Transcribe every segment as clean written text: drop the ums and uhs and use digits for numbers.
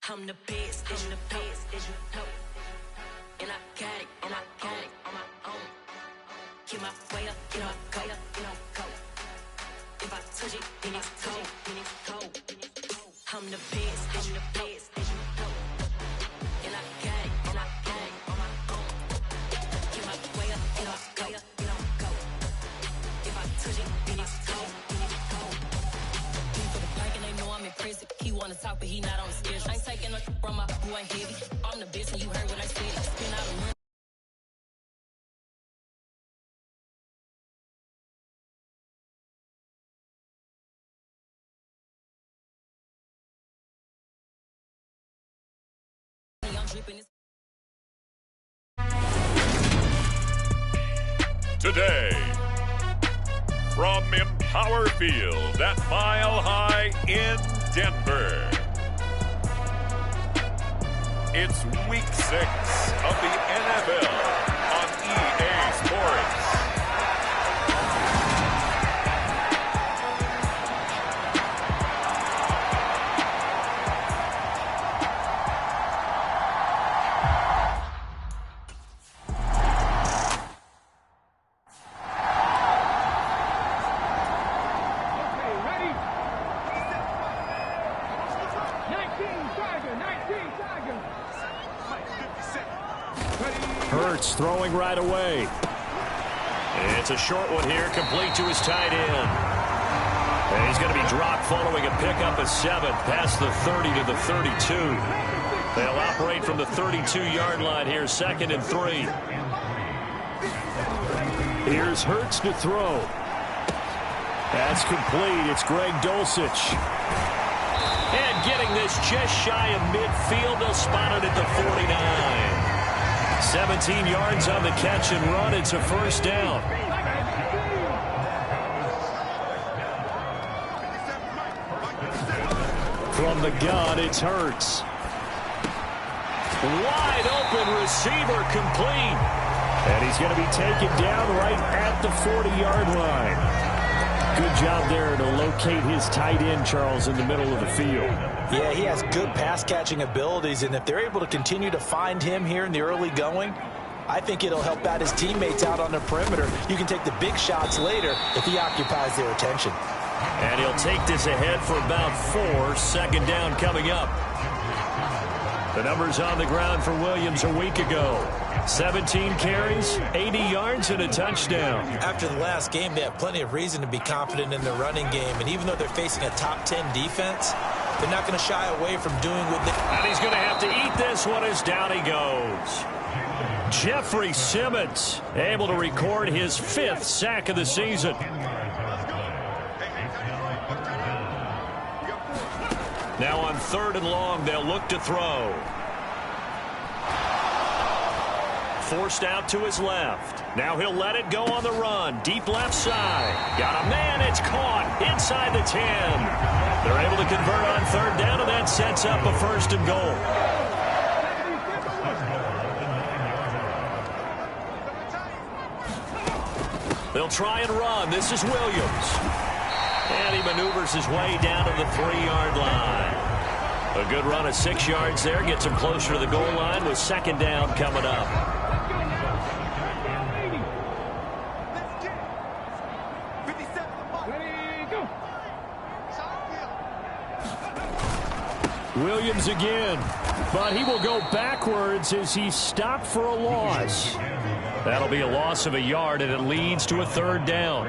I'm the best, and the best, as you know. And I got it, on my own. Get my way up, get my go, go. If I touch it, then it's cold. I'm the best, and the best, as you know. And I got it, on my own. Get my way up, get my go. If I touch it, then it's cold. For the bike and they know I'm impressive. He wanna talk, but he not on the schedule. I ain't taking no from my boy heavy. I'm the best, and you heard what I said. Spin out a room. Today, from Empower Field at Mile High in Denver, it's Week 6 of the NFL on EA Sports. Hurts throwing right away. It's a short one here, complete to his tight end. And he's going to be dropped following a pickup of 7 past the 30 to the 32. They'll operate from the 32-yard line here, 2nd and 3. Here's Hurts to throw. That's complete. It's Greg Dulcich. And getting this just shy of midfield, they'll spot it at the 49. 17 yards on the catch and run. It's a first down. From the gun, it's Hurts. Wide open receiver, complete. And he's going to be taken down right at the 40-yard line. Good job there to locate his tight end, Charles, in the middle of the field. Yeah, he has good pass-catching abilities, and if they're able to continue to find him here in the early going, I think it'll help out his teammates out on the perimeter. You can take the big shots later if he occupies their attention. And he'll take this ahead for about 4. 2nd down coming up. The numbers on the ground for Williams a week ago. 17 carries, 80 yards, and a touchdown. After the last game, they have plenty of reason to be confident in their running game. And even though they're facing a top 10 defense, they're not going to shy away from doing what they... And he's going to have to eat this one as down he goes. Jeffrey Simmons able to record his 5th sack of the season. Now on 3rd and long, they'll look to throw. Forced out to his left. Now he'll let it go on the run. Deep left side. Got a man. It's caught inside the 10. They're able to convert on 3rd down, and that sets up a 1st and goal. They'll try and run. This is Williams. And he maneuvers his way down to the 3-yard line. A good run of 6 yards there. Gets him closer to the goal line with 2nd down coming up. Williams again, but he will go backwards as he's stopped for a loss. That'll be a loss of a yard, and it leads to a 3rd down.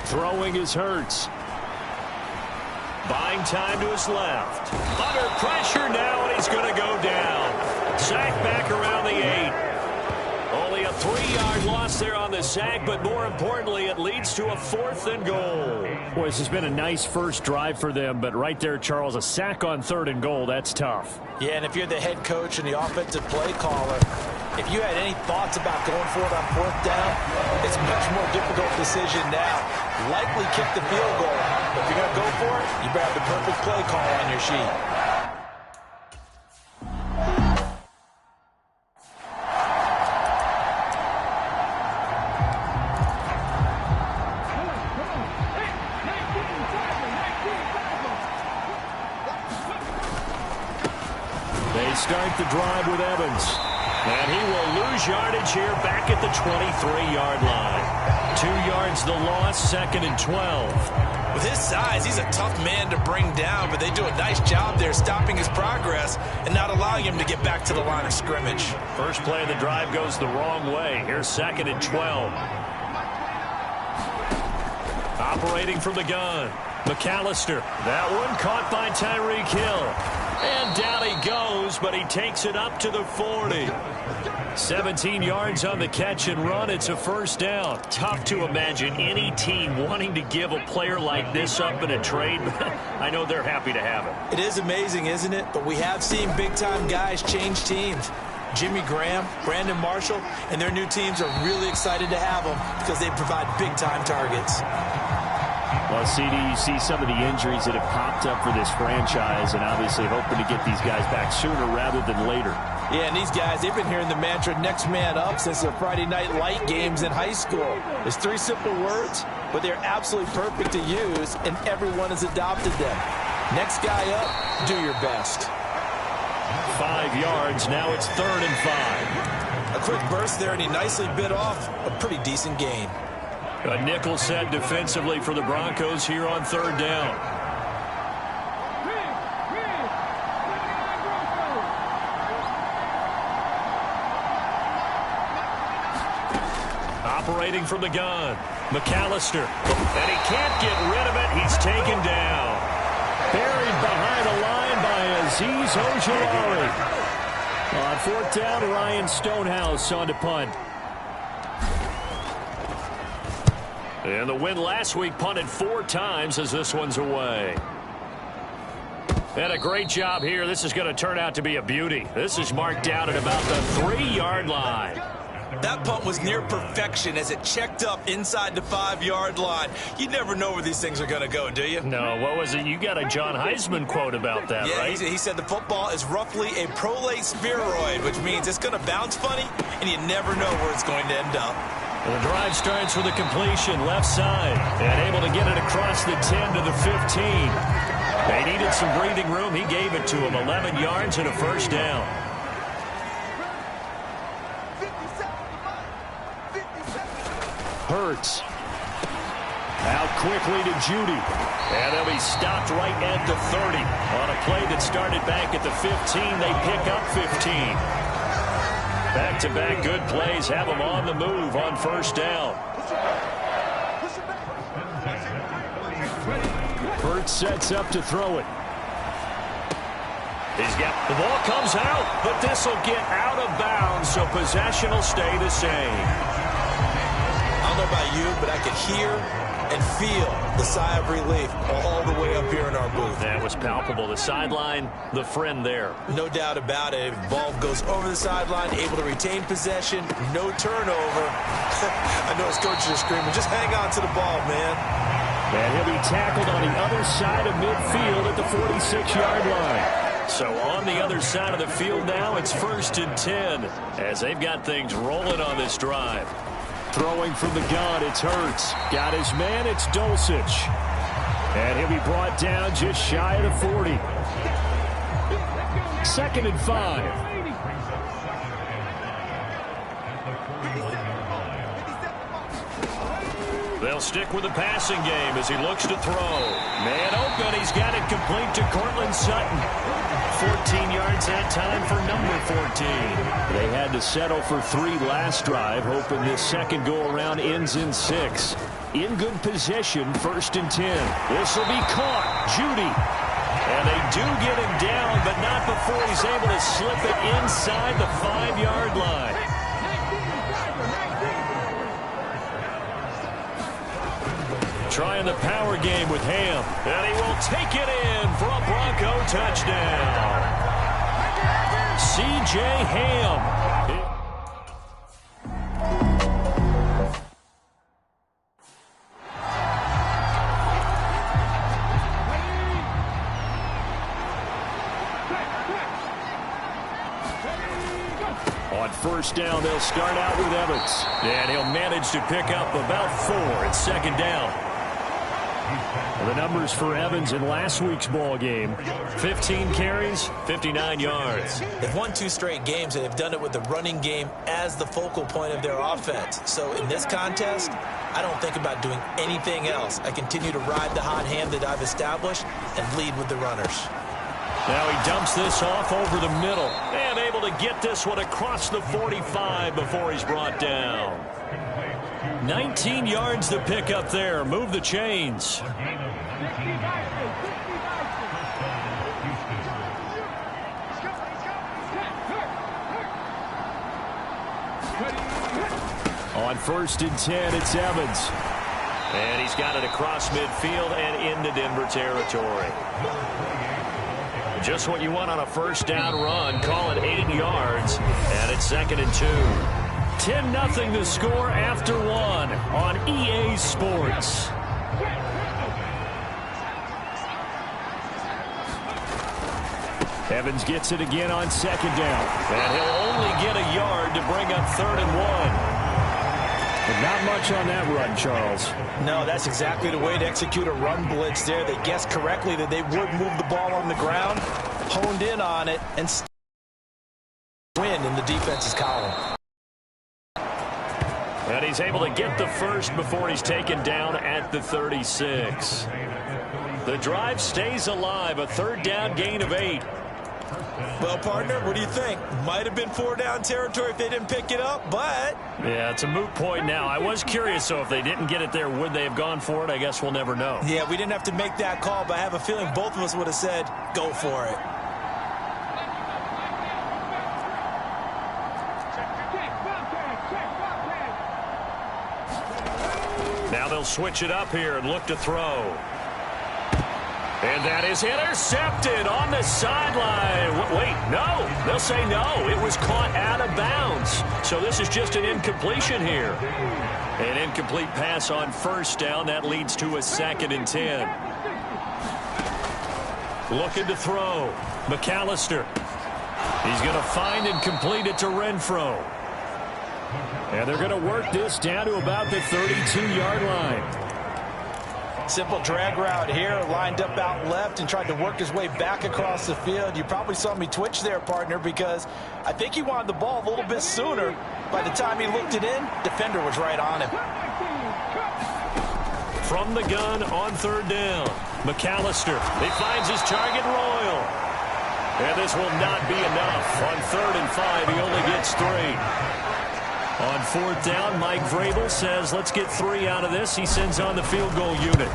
Throwing is Hurts. Buying time to his left. Under pressure now, and he's going to go down. Sack back around the 8. Only a 3-yard loss there on the sack, but more importantly, it leads to a 4th and goal. Boy, this has been a nice first drive for them, but right there, Charles, a sack on 3rd and goal, that's tough. Yeah, and if you're the head coach and the offensive play caller, if you had any thoughts about going for it on 4th down, it's a much more difficult decision now. Likely kick the field goal, but if you're going to go for it, you better have the perfect play call on your sheet. start the drive with Evans. And he will lose yardage here back at the 23-yard line. 2 yards the loss, 2nd and 12. With his size, he's a tough man to bring down, but they do a nice job there stopping his progress and not allowing him to get back to the line of scrimmage. First play of the drive goes the wrong way. Here's 2nd and 12. Operating from the gun, McAllister. That one caught by Tyreek Hill. And down he goes, but he takes it up to the 40. 17 yards on the catch and run. It's a first down. Tough to imagine any team wanting to give a player like this up in a trade, but I know they're happy to have it. It is amazing, isn't it? But we have seen big-time guys change teams. Jimmy Graham, Brandon Marshall, and their new teams are really excited to have them because they provide big-time targets. Well, CD, you see some of the injuries that have popped up for this franchise and obviously hoping to get these guys back sooner rather than later. Yeah, and these guys, they've been hearing the mantra next man up since the Friday night light games in high school. It's 3 simple words, but they're absolutely perfect to use, and everyone has adopted them. Next guy up, do your best. 5 yards, now it's 3rd and 5. A quick burst there, and he nicely bit off a pretty decent gain. A nickel set defensively for the Broncos here on 3rd down. Operating from the gun, McAllister. And he can't get rid of it. He's taken down. Buried behind the line by Azeez Ojulari. On 4th down, Ryan Stonehouse on to punt. And the win last week punted 4 times as this one's away. And a great job here. This is going to turn out to be a beauty. This is marked down at about the 3-yard line. That punt was near perfection as it checked up inside the 5-yard line. You never know where these things are going to go, do you? No, what was it? You got a John Heisman quote about that, yeah, right? He said the football is roughly a prolate spheroid, which means it's going to bounce funny, and you never know where it's going to end up. Well, the drive starts with a completion left side and able to get it across the 10 to the 15. They needed some breathing room. He gave it to him. 11 yards and a first down. Hurts. Out quickly to Judy. And they'll be stopped right at the 30. On a play that started back at the 15, they pick up 15. Back-to-back good plays have them on the move on first down. Hurts sets up to throw it. The ball comes out, but this will get out of bounds, so possession will stay the same. I don't know about you, but I could hear and feel the sigh of relief all the way up here in our booth. That was palpable. The sideline, the friend there. No doubt about it. If the ball goes over the sideline, able to retain possession, no turnover. I know his coaches are screaming, just hang on to the ball, man. And he'll be tackled on the other side of midfield at the 46-yard line. So on the other side of the field now, it's 1st and 10 as they've got things rolling on this drive. Throwing from the gun, it's Hurts. Got his man, it's Dulcich. And he'll be brought down just shy of the 40. 2nd and 5. They'll stick with the passing game as he looks to throw. Man open, he's got it complete to Cortland Sutton. 14 yards that time for number 14. They had to settle for 3 last drive, hoping this second go-around ends in 6. In good position, 1st and 10. This will be caught. Judy. And they do get him down, but not before he's able to slip it inside the 5-yard line. Trying the power game with Ham. And he will take it in for a Bronco touchdown. C.J. Ham. On first down, they'll start out with Evans. And he'll manage to pick up about 4 at 2nd down. The numbers for Evans in last week's ball game: 15 carries, 59 yards. They've won 2 straight games, and they've done it with the running game as the focal point of their offense. So in this contest, I don't think about doing anything else. I continue to ride the hot hand that I've established and lead with the runners. Now he dumps this off over the middle and able to get this one across the 45 before he's brought down. 19 yards to pick up there. Move the chains. On 1st and 10, it's Evans. And he's got it across midfield and into Denver territory. Just what you want on a first down run. Call it 8 yards. And it's 2nd and 2. 10-0 the score after 1 on EA Sports. Evans gets it again on 2nd down. And he'll only get a yard to bring up 3rd and 1. But not much on that run, Charles. No, that's exactly the way to execute a run blitz there. They guessed correctly that they would move the ball on the ground, honed in on it, and win in the defense's column. And he's able to get the first before he's taken down at the 36. The drive stays alive, a 3rd down gain of 8. Well, partner, what do you think? Might have been 4-down territory if they didn't pick it up, but... Yeah, it's a moot point now. I was curious, so if they didn't get it there, would they have gone for it? I guess we'll never know. Yeah, we didn't have to make that call, but I have a feeling both of us would have said, go for it. Now they'll switch it up here and look to throw. And that is intercepted on the sideline. Wait, no. They'll say no. It was caught out of bounds. So this is just an incompletion here. An incomplete pass on 1st down. That leads to a 2nd and 10. Looking to throw. McAllister. He's going to find and complete it to Renfro. And they're going to work this down to about the 32-yard line. Simple drag route here, lined up out left and tried to work his way back across the field. You probably saw me twitch there, partner, because I think he wanted the ball a little bit sooner. By the time he looked it in, defender was right on him. From the gun on 3rd down, McAllister. He finds his target, Royal. And this will not be enough. On 3rd and 5, he only gets 3. On 4th down, Mike Vrabel says, let's get 3 out of this. He sends on the field goal unit.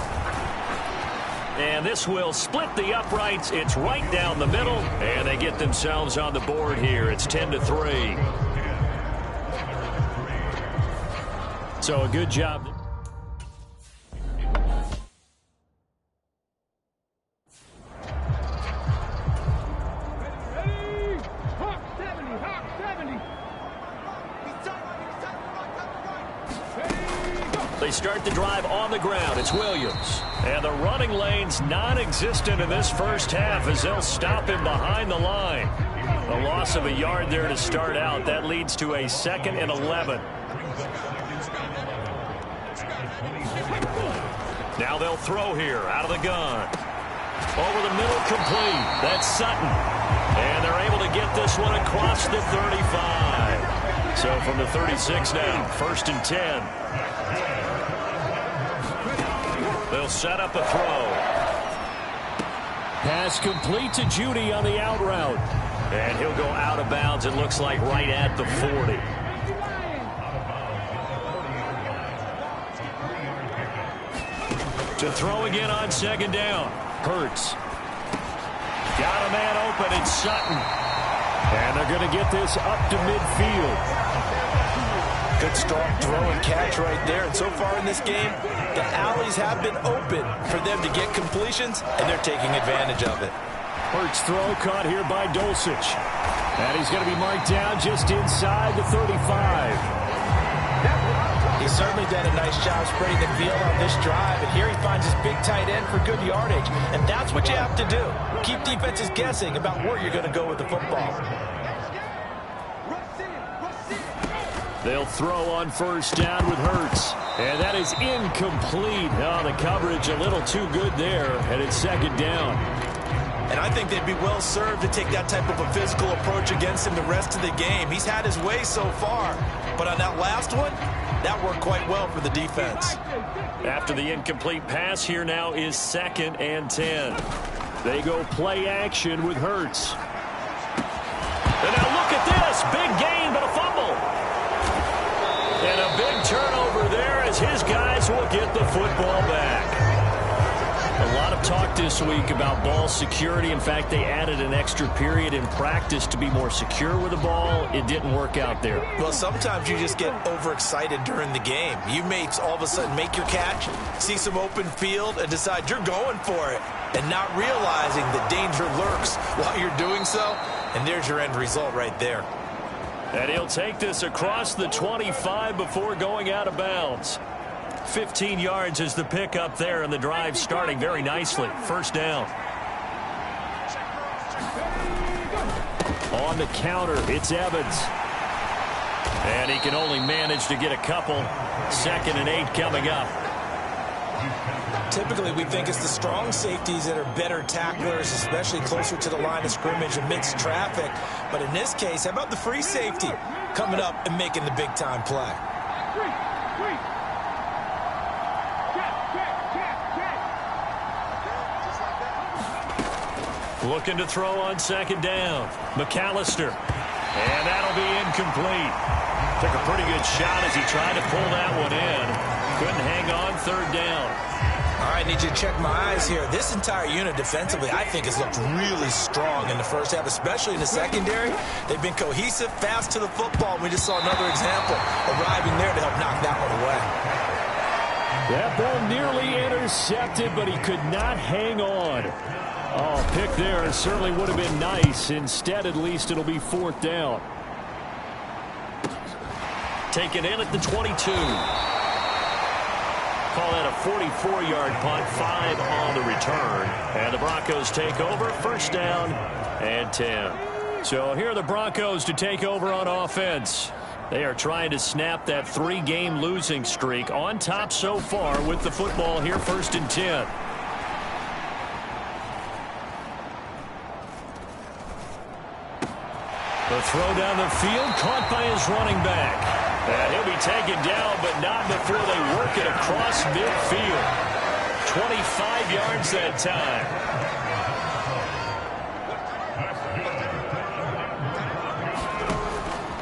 And this will split the uprights. It's right down the middle. And they get themselves on the board here. It's 10-3. So a good job. They start the drive on the ground. It's Williams. And the running lane's non-existent in this first half as they'll stop him behind the line. A loss of a yard there to start out. That leads to a 2nd and 11. Now they'll throw here out of the gun. Over the middle, complete. That's Sutton. And they're able to get this one across the 35. So from the 36 now, 1st and 10. They'll set up a throw. Pass complete to Judy on the out route. And he'll go out of bounds, it looks like, right at the 40. To throw again on 2nd down. Hurts. Got a man open, it's Sutton. And they're going to get this up to midfield. Good strong throw and catch right there. And so far in this game, the alleys have been open for them to get completions, and they're taking advantage of it. Hurts throw caught here by Dulcich. And he's going to be marked down just inside the 35. He's certainly done a nice job spreading the field on this drive, and here he finds his big tight end for good yardage. And that's what you have to do. Keep defenses guessing about where you're going to go with the football. They'll throw on first down with Hurts. And that is incomplete. Oh, the coverage a little too good there, and it's second down. And I think they'd be well served to take that type of a physical approach against him the rest of the game. He's had his way so far. But on that last one, that worked quite well for the defense. After the incomplete pass, here now is 2nd and 10. They go play action with Hurts. And now look at this. Big gain, but a fumble. And a big turnover there as his guys will get the football back. A lot of talk this week about ball security. In fact, they added an extra period in practice to be more secure with the ball. It didn't work out there. Well, sometimes you just get overexcited during the game. You may all of a sudden make your catch, see some open field, and decide you're going for it, and not realizing that danger lurks while you're doing so. And there's your end result right there. And he'll take this across the 25 before going out of bounds. 15 yards is the pickup there, and the drive starting very nicely. First down. On the counter, it's Evans. And he can only manage to get a couple. 2nd and 8 coming up. Typically, we think it's the strong safeties that are better tacklers, especially closer to the line of scrimmage amidst traffic. But in this case, how about the free safety coming up and making the big-time play? Looking to throw on 2nd down. McAllister. And that'll be incomplete. Took a pretty good shot as he tried to pull that one in. Couldn't hang on 3rd down. All right, need you to check my eyes here. This entire unit defensively, I think, has looked really strong in the first half, especially in the secondary. They've been cohesive, fast to the football. We just saw another example arriving there to help knock that one away. That ball nearly intercepted, but he could not hang on. Oh, pick there certainly would have been nice. Instead, at least, it'll be 4th down. Taken in at the 22. Call that a 44-yard punt, 5 on the return. And the Broncos take over, 1st down and 10. So here are the Broncos to take over on offense. They are trying to snap that 3-game losing streak. On top so far with the football here, 1st and 10. The throw down the field, caught by his running back. And he'll be taken down, but not before they work it across midfield. 25 yards that time.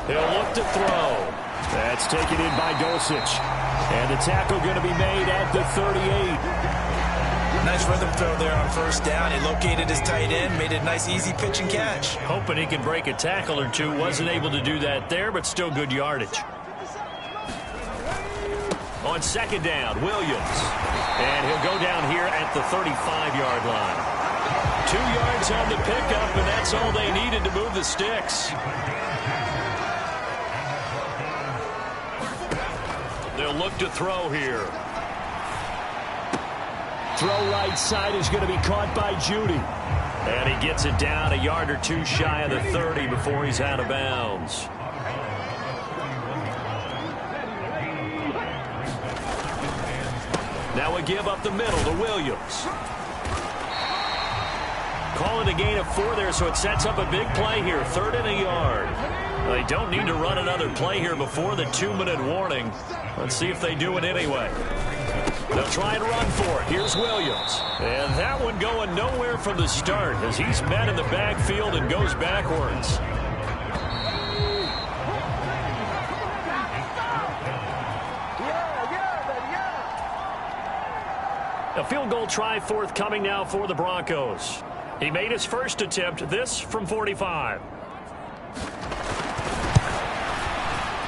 He'll look to throw. That's taken in by Dulcich. And the tackle going to be made at the 38. Nice rhythm throw there on 1st down. He located his tight end, made it a nice, easy pitch and catch. Hoping he can break a tackle or two. Wasn't able to do that there, but still good yardage. On 2nd down, Williams. And he'll go down here at the 35-yard line. 2 yards on the pickup, and that's all they needed to move the sticks. They'll look to throw here. Throw right side is going to be caught by Judy. And he gets it down a yard or two shy of the 30 before he's out of bounds. Now a give up the middle to Williams. Call it a gain of 4 there, so it sets up a big play here. 3rd and a yard. They don't need to run another play here before the 2-minute warning. Let's see if they do it anyway. They'll try and run for it. Here's Williams. And that one going nowhere from the start as he's met in the backfield and goes backwards. A field goal try forthcoming now for the Broncos. He made his first attempt, this from 45.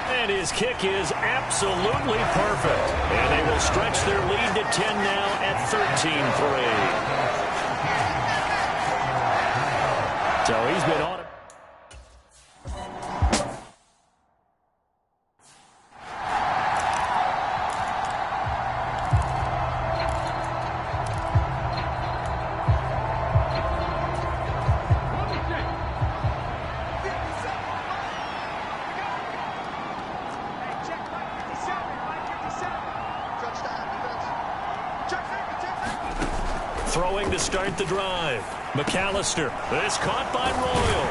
And his kick is absolutely perfect. And they will stretch their lead to 10 now at 13-3. So he's been on it. Throwing to start the drive. McAllister. This caught by Royal.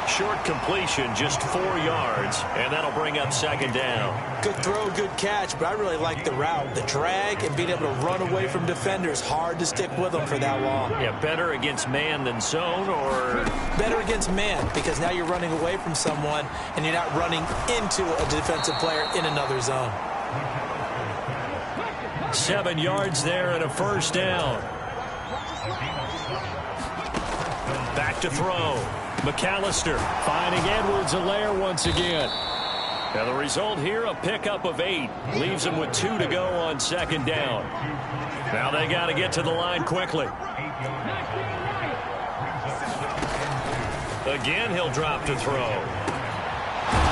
Short completion, just 4 yards, and that'll bring up second down. Good throw, good catch, but I really like the route. The drag and being able to run away from defenders. Hard to stick with them for that long. Yeah, better against man than zone, or? Better against man, because now you're running away from someone, and you're not running into a defensive player in another zone. 7 yards there and a first down. Back to throw. McAllister finding Edwards-Helaire once again. Now the result here, a pickup of 8. Leaves him with 2 to go on second down. Now they got to get to the line quickly. Again, he'll drop to throw.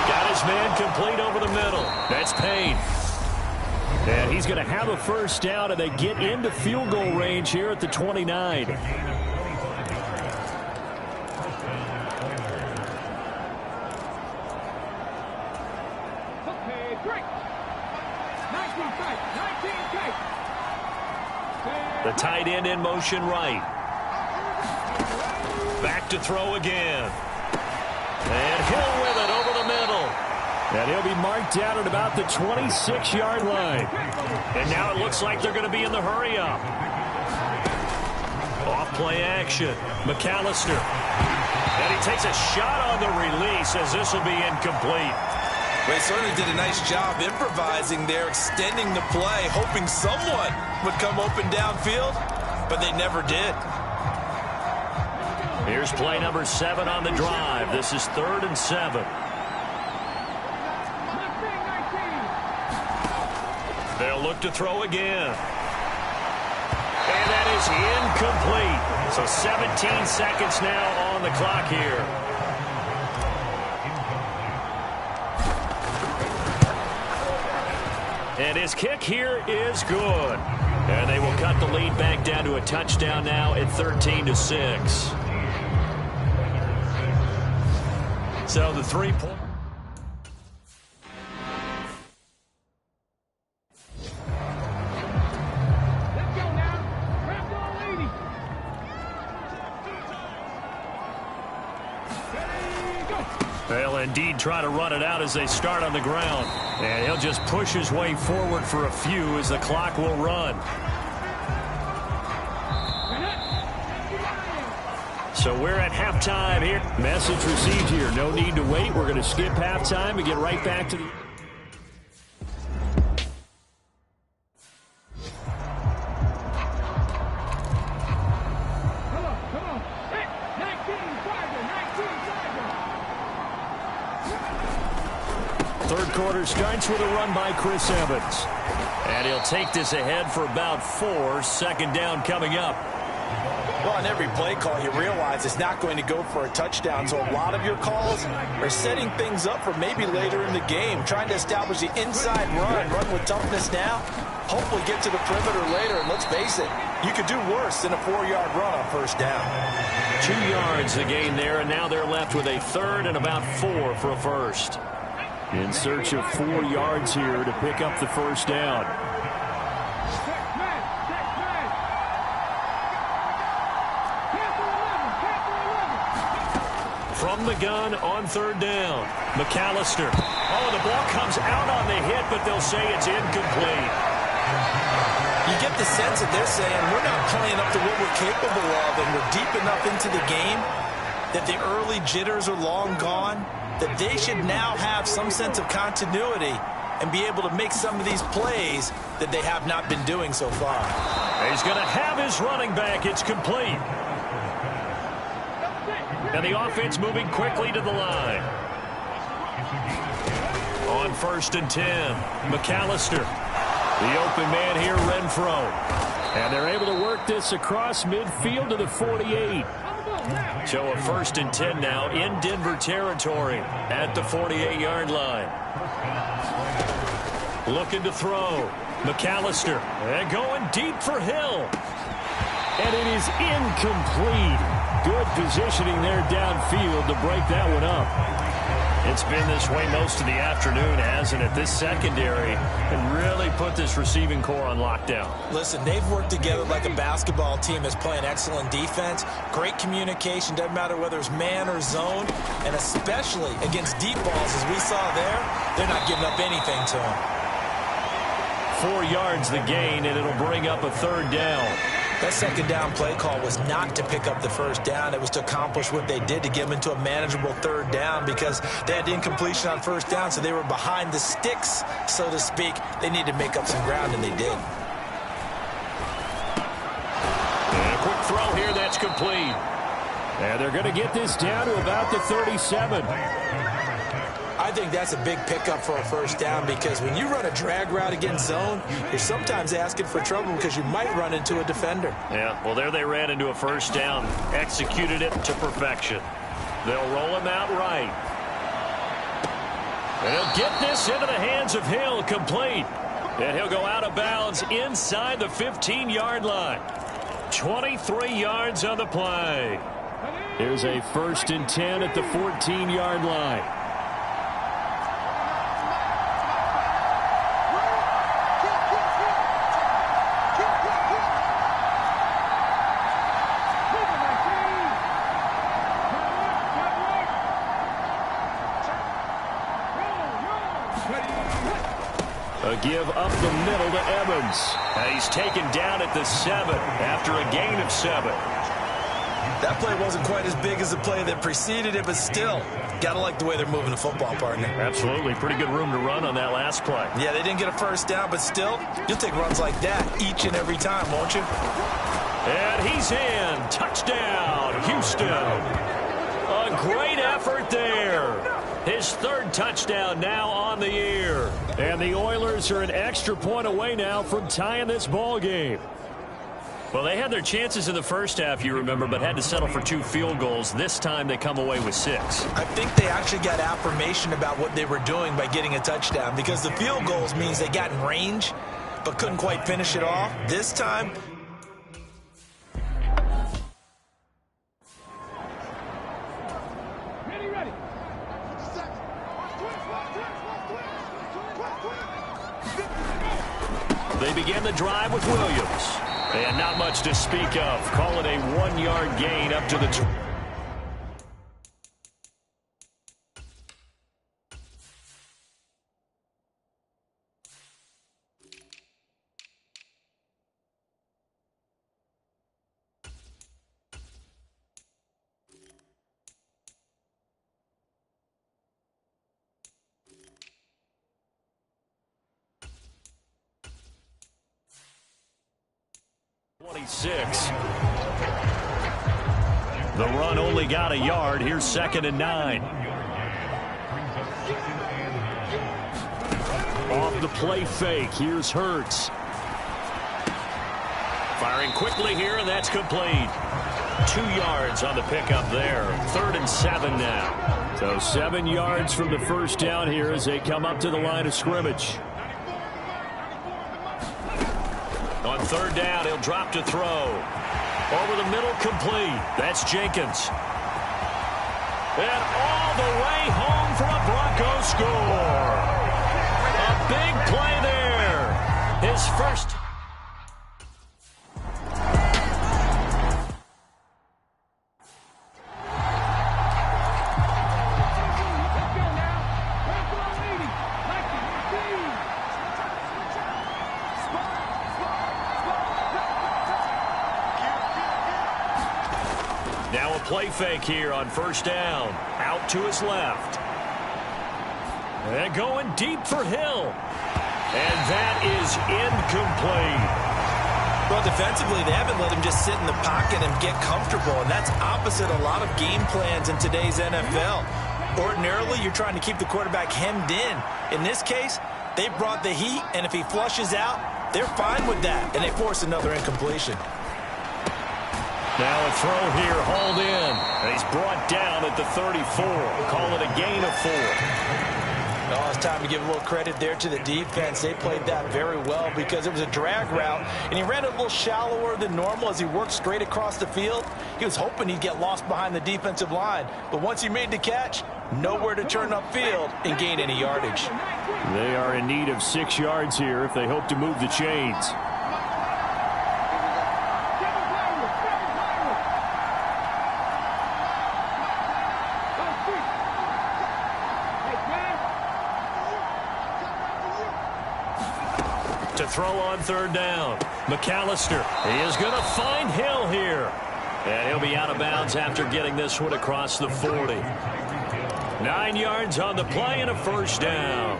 Got his man complete over the middle. That's Payne. And he's going to have a first down, and they get into field goal range here at the 29. The tight end in motion right. Back to throw again. And Hill with it over the middle. And he'll be marked down at about the 26-yard line. And now it looks like they're going to be in the hurry-up. Off-play action. McAllister. And he takes a shot on the release as this will be incomplete. They certainly did a nice job improvising there, extending the play, hoping someone would come open downfield, but they never did. Here's play number 7 on the drive. This is 3rd and 7. They'll look to throw again. And that is incomplete. So 17 seconds now on the clock here. And his kick here is good. And they will cut the lead back down to a touchdown now at 13-6. So the 3-point. They'll indeed try to run it out as they start on the ground. And he'll just push his way forward for a few as the clock will run. So we're at halftime here. Message received here. No need to wait. We're going to skip halftime and get right back to the... Third quarter starts with a run by Chris Evans. And he'll take this ahead for about 4. Second down coming up. Well, on every play call, you realize it's not going to go for a touchdown, so a lot of your calls are setting things up for maybe later in the game, trying to establish the inside run with toughness now, hopefully get to the perimeter later, and let's face it, you could do worse than a 4-yard run on first down. 2 yards the gain there, and now they're left with a 3rd and about 4 for a first. In search of 4 yards here to pick up the first down. From the gun on 3rd down. McAllister. Oh, the ball comes out on the hit, but they'll say it's incomplete. You get the sense that they're saying we're not playing up to what we're capable of, and we're deep enough into the game that the early jitters are long gone, that they should now have some sense of continuity and be able to make some of these plays that they have not been doing so far. He's going to have his running back. It's complete. And the offense moving quickly to the line. On 1st and 10, McAllister. The open man here, Renfro. And they're able to work this across midfield to the 48. So a 1st and 10 now in Denver territory at the 48-yard line. Looking to throw. McAllister. And going deep for Hill. And it is incomplete. Good positioning there downfield to break that one up. It's been this way most of the afternoon, hasn't it? This secondary can really put this receiving core on lockdown. Listen, they've worked together like a basketball team that's playing excellent defense. Great communication, doesn't matter whether it's man or zone. And especially against deep balls, as we saw there, they're not giving up anything to them. 4 yards the gain, and it'll bring up a third down. That second down play call was not to pick up the first down. It was to accomplish what they did, to get them into a manageable third down, because they had incompletion on first down, so they were behind the sticks, so to speak. They needed to make up some ground, and they did. And a quick throw here, that's complete. And they're going to get this down to about the 37. I think that's a big pickup for a first down, because when you run a drag route against zone, you're sometimes asking for trouble because you might run into a defender. Yeah, well, there they ran into a first down, executed it to perfection. They'll roll him out right. And he'll get this into the hands of Hill, complete. And he'll go out of bounds inside the 15-yard line. 23 yards on the play. Here's a 1st and 10 at the 14-yard line. A give up the middle to Evans. He's taken down at the 7 after a gain of 7. That play wasn't quite as big as the play that preceded it, but still, got to like the way they're moving the football, partner. Absolutely. Pretty good room to run on that last play. Yeah, they didn't get a first down, but still, you'll take runs like that each and every time, won't you? And he's in. Touchdown, Houston. A great effort there. His 3rd touchdown now on the year. And the Oilers are an extra point away now from tying this ball game. Well, they had their chances in the first half, you remember, but had to settle for 2 field goals. This time they come away with 6. I think they actually got affirmation about what they were doing by getting a touchdown, because the field goals means they got in range but couldn't quite finish it off. This time, they begin the drive with Williams. And not much to speak of. Call it a 1-yard gain up to the 20. The run only got a yard. Here's 2nd and 9. Off the play fake. Here's Hurts. Firing quickly here, and that's complete. 2 yards on the pickup there. 3rd and 7 now. So 7 yards from the first down here as they come up to the line of scrimmage. On 3rd down, he'll drop to throw. Over the middle, complete. That's Jenkins. And all the way home for a Broncos score. A big play there. His first. Now a play fake here on 1st down. Out to his left. And going deep for Hill. And that is incomplete. well, defensively, they haven't let him just sit in the pocket and get comfortable, and that's opposite a lot of game plans in today's NFL. Ordinarily, you're trying to keep the quarterback hemmed in. In this case, they brought the heat, and if he flushes out, they're fine with that, and they force another incompletion. Now a throw here, hauled in. And he's brought down at the 34. Call it a gain of 4. Oh, it's time to give a little credit there to the defense. They played that very well because it was a drag route, and he ran a little shallower than normal as he worked straight across the field. He was hoping he'd get lost behind the defensive line, but once he made the catch, nowhere to turn upfield and gain any yardage. They are in need of 6 yards here if they hope to move the chains. To throw on third down, McAllister. He is going to find Hill here. And he'll be out of bounds after getting this one across the 40. 9 yards on the play and a first down.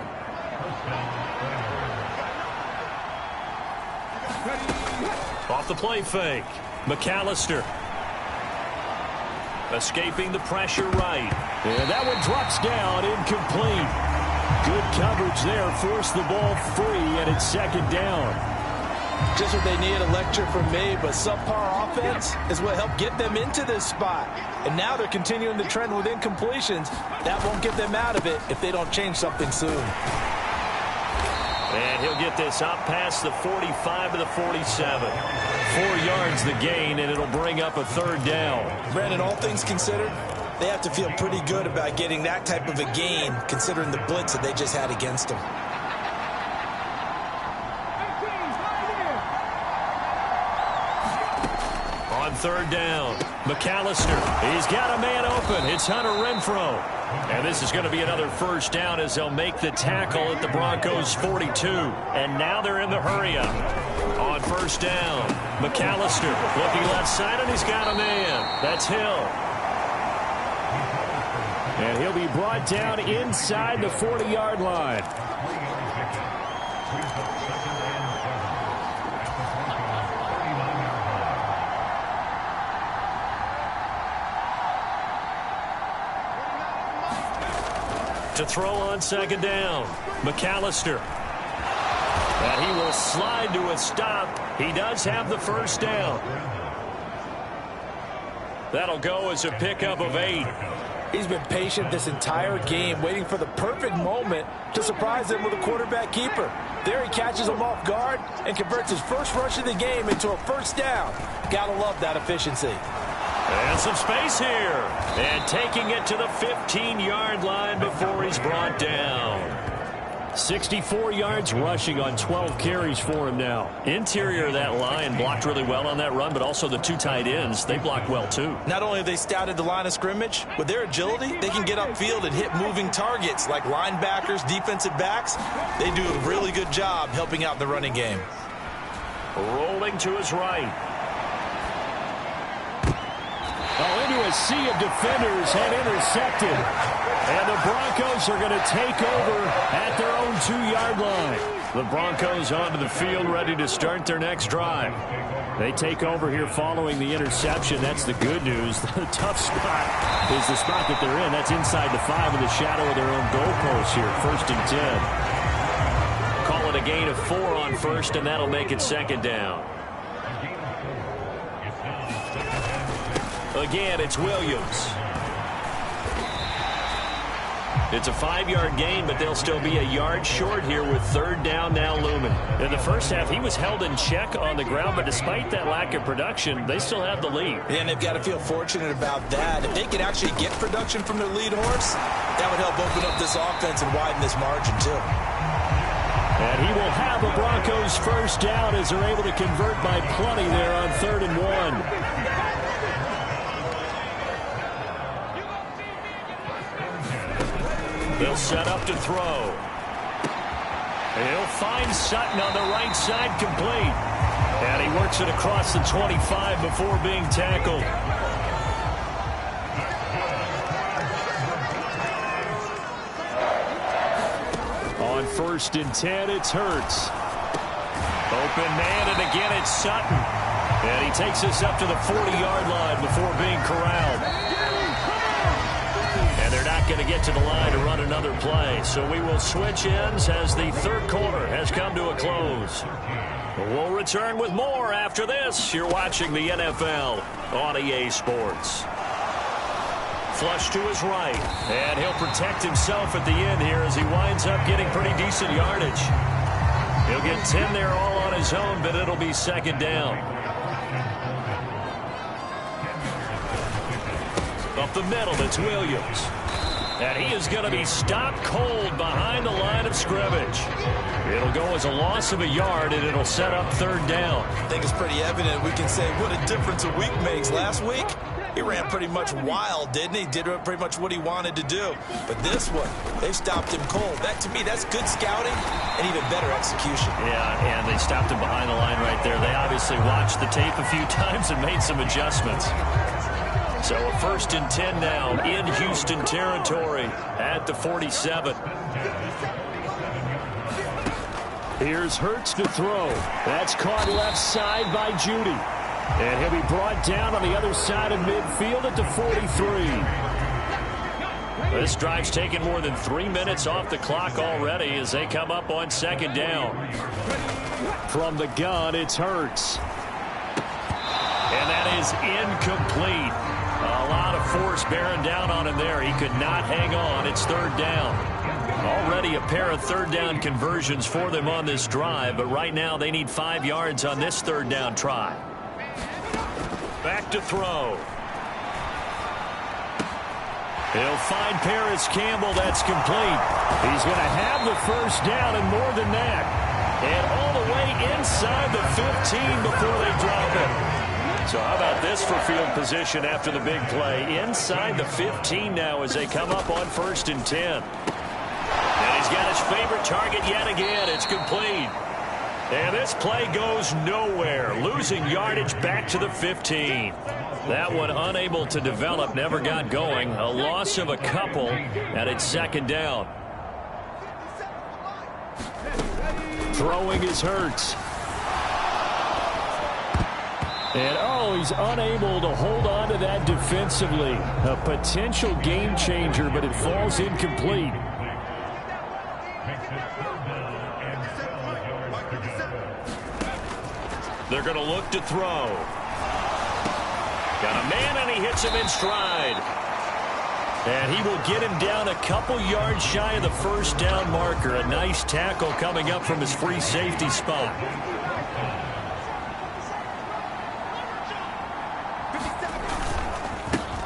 Off the play fake, McAllister. Escaping the pressure right. And that one drops down, incomplete. Good coverage there, forced the ball free, and it's second down. Just what they need, a lecture from me, but subpar offense is what helped get them into this spot. And now they're continuing the trend with incompletions. That won't get them out of it if they don't change something soon. And he'll get this up past the 45 to the 47. 4 yards the gain, and it'll bring up a third down. Brandon, all things considered, they have to feel pretty good about getting that type of a gain, considering the blitz that they just had against them. On third down, McAllister. He's got a man open. It's Hunter Renfrow. And this is going to be another first down as they'll make the tackle at the Broncos' 42. And now they're in the hurry-up. On first down, McAllister looking left side, and he's got a man. That's Hill. And he'll be brought down inside the 40-yard line. To throw on second down, McAllister. And he will slide to a stop. He does have the first down. That'll go as a pickup of 8. He's been patient this entire game, waiting for the perfect moment to surprise them with a quarterback keeper. There he catches him off guard and converts his first rush of the game into a first down. Gotta love that efficiency. And some space here. And taking it to the 15-yard line before he's brought down. 64 yards rushing on 12 carries for him now. Interior of that line blocked really well on that run, but also the 2 tight ends, they blocked well too. Not only have they scouted the line of scrimmage, with their agility, they can get upfield and hit moving targets like linebackers, defensive backs. They do a really good job helping out the running game. Rolling to his right. Into a sea of defenders and intercepted. And the Broncos are going to take over at their own 2-yard line. The Broncos onto the field ready to start their next drive. They take over here following the interception. That's the good news. The tough spot is the spot that they're in. That's inside the 5 in the shadow of their own goalpost here. 1st and 10. Call it a gain of 4 on first, and that'll make it second down. Again, it's Williams. It's a 5-yard gain, but they'll still be a yard short here with third down now looming. In the first half, he was held in check on the ground, but despite that lack of production, they still have the lead. And they've got to feel fortunate about that. If they could actually get production from their lead horse, that would help open up this offense and widen this margin too. And he will have the Broncos first down as they're able to convert by plenty there on 3rd and 1. They'll set up to throw. He'll find Sutton on the right side, complete. And he works it across the 25 before being tackled. On 1st and 10, it's Hurts. Open man, and again it's Sutton. And he takes us up to the 40-yard line before being corralled. They're not going to get to the line to run another play. So we will switch ends as the third quarter has come to a close. We'll return with more after this. You're watching the NFL on EA Sports. Flush to his right. And he'll protect himself at the end here as he winds up getting pretty decent yardage. He'll get 10 there all on his own, but it'll be second down. Up the middle, it's Williams. And he is going to be stopped cold behind the line of scrimmage. It'll go as a loss of a yard, and it'll set up third down. I think it's pretty evident. We can say what a difference a week makes. Last week, he ran pretty much wild, didn't he? Did pretty much what he wanted to do. But this one, they stopped him cold. That, to me, that's good scouting and even better execution. Yeah, and they stopped him behind the line right there. They obviously watched the tape a few times and made some adjustments. So a 1st and 10 now in Houston territory at the 47. Here's Hurts to throw. That's caught left side by Judy. And he'll be brought down on the other side of midfield at the 43. This drive's taken more than 3 minutes off the clock already as they come up on 2nd down. From the gun, it's Hurts. And that is incomplete. A lot of force bearing down on him there. He could not hang on. It's 3rd down. Already a pair of 3rd down conversions for them on this drive, but right now they need 5 yards on this 3rd down try. Back to throw. He'll find Paris Campbell. That's complete. He's going to have the 1st down and more than that. And all the way inside the 15 before they drop it. So how about this for field position after the big play? Inside the 15 now as they come up on 1st and 10. And he's got his favorite target yet again. It's complete. And this play goes nowhere. Losing yardage back to the 15. That one unable to develop, never got going. A loss of a couple, and it's 2nd down. Throwing is Hurts. And, oh, he's unable to hold on to that defensively. A potential game changer, but it falls incomplete. They're going to look to throw. Got a man, and he hits him in stride. And he will get him down a couple yards shy of the 1st down marker. A nice tackle coming up from his free safety spot.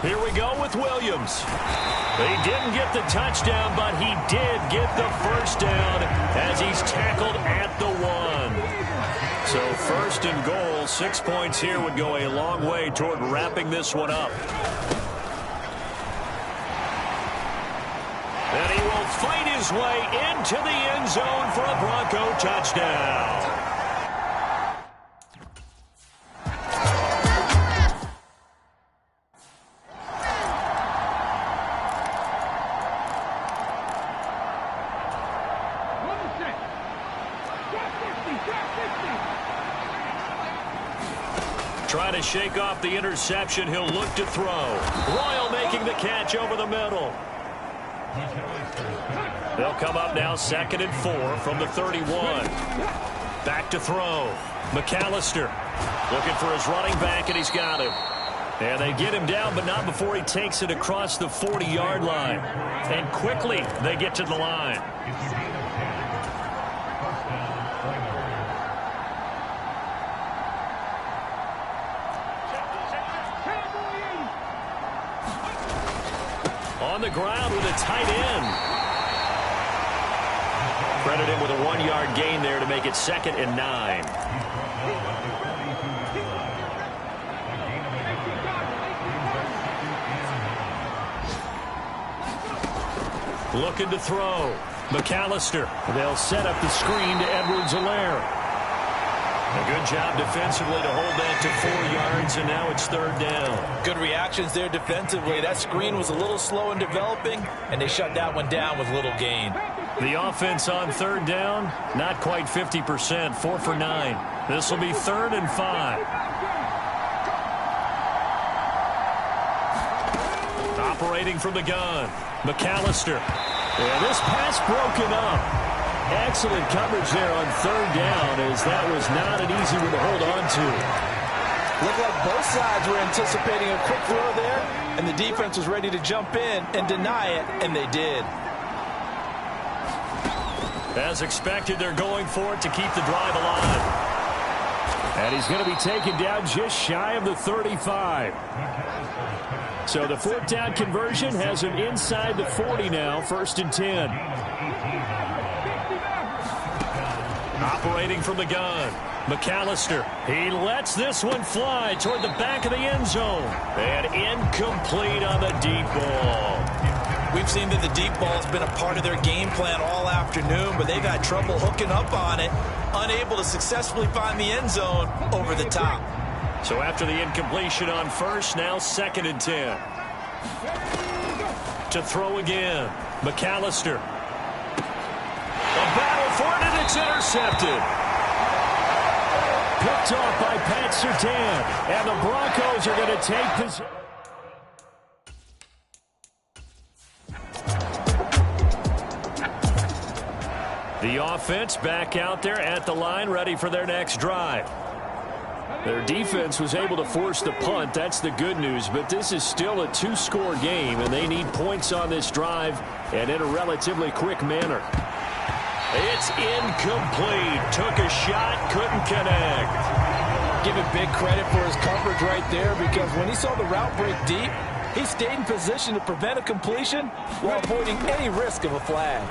Here we go with Williams. He didn't get the touchdown, but he did get the 1st down as he's tackled at the 1. So 1st and goal, 6 points here would go a long way toward wrapping this one up. And he will fight his way into the end zone for a Bronco touchdown. Trying to shake off the interception. He'll look to throw. Royal making the catch over the middle. They'll come up now 2nd and 4 from the 31. Back to throw. McAllister looking for his running back, and he's got him. And they get him down, but not before he takes it across the 40-yard line. And quickly they get to the line. On the ground with a tight end. Credit him with a 1-yard gain there to make it 2nd and 9. Looking to throw. McAllister. They'll set up the screen to Edwards-Helaire. A good job defensively to hold that to 4 yards, and now it's 3rd down. Good reactions there defensively. That screen was a little slow in developing, and they shut that one down with little gain. The offense on 3rd down, not quite 50%, 4 for 9. This will be 3rd and 5. Operating from the gun, McAllister. Yeah, this pass broken up. Excellent coverage there on 3rd down, as that was not an easy one to hold on to. Looked like both sides were anticipating a quick throw there, and the defense was ready to jump in and deny it, and they did. As expected, they're going for it to keep the drive alive. And he's going to be taken down just shy of the 35. So the fourth down conversion has him inside the 40 now, 1st and 10. Operating from the gun, McAllister. He lets this one fly toward the back of the end zone. And incomplete on the deep ball. We've seen that the deep ball has been a part of their game plan all afternoon, but they've had trouble hooking up on it, unable to successfully find the end zone over the top. So after the incompletion on first, now 2nd and 10. To throw again, McAllister. A battle for it, and it's intercepted. Picked off by Pat Surtain, and the Broncos are going to take possession. The offense back out there at the line, ready for their next drive. Their defense was able to force the punt. That's the good news, but this is still a 2-score game, and they need points on this drive and in a relatively quick manner. It's incomplete. Took a shot, couldn't connect. Give him big credit for his coverage right there, because when he saw the route break deep, he stayed in position to prevent a completion while avoiding any risk of a flag.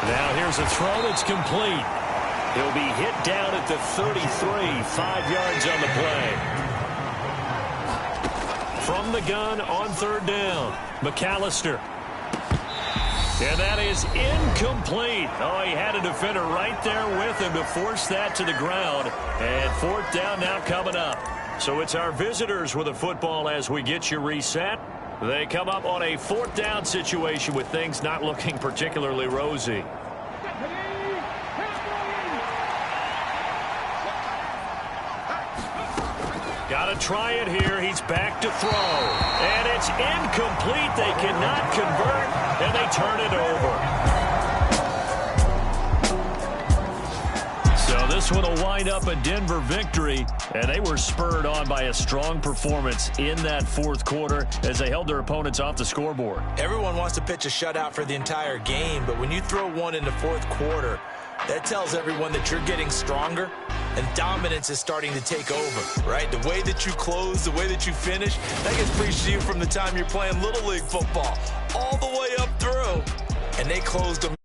Now here's a throw that's complete. He'll be hit down at the 33, 5 yards on the play. From the gun on 3rd down, McAllister. And that is incomplete. Oh, he had a defender right there with him to force that to the ground. And 4th down now coming up. So it's our visitors with the football as we get you reset. They come up on a 4th down situation with things not looking particularly rosy. Got to try it here. He's back to throw. And it's incomplete. They cannot convert, and they turn it over. So this one will wind up a Denver victory, and they were spurred on by a strong performance in that 4th quarter as they held their opponents off the scoreboard. Everyone wants to pitch a shutout for the entire game, but when you throw one in the 4th quarter, that tells everyone that you're getting stronger and dominance is starting to take over, right? The way that you close, the way that you finish, that gets preached to you from the time you're playing Little League football all the way up through, and they closed them.